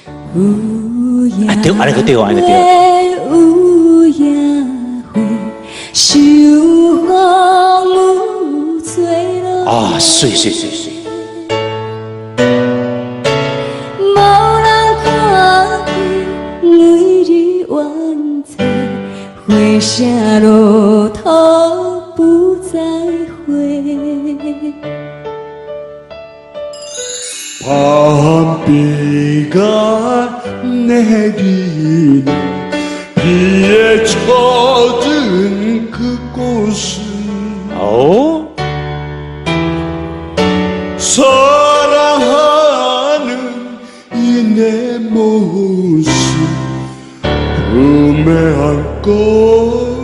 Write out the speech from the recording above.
안에 그때요, 안에 그때요. 아, 수이.无人看见每日晚餐，回下路途不再回。 밤비가 내리는 비에 젖은 그곳은 오? 사랑하는 이 내 모습 품에 안고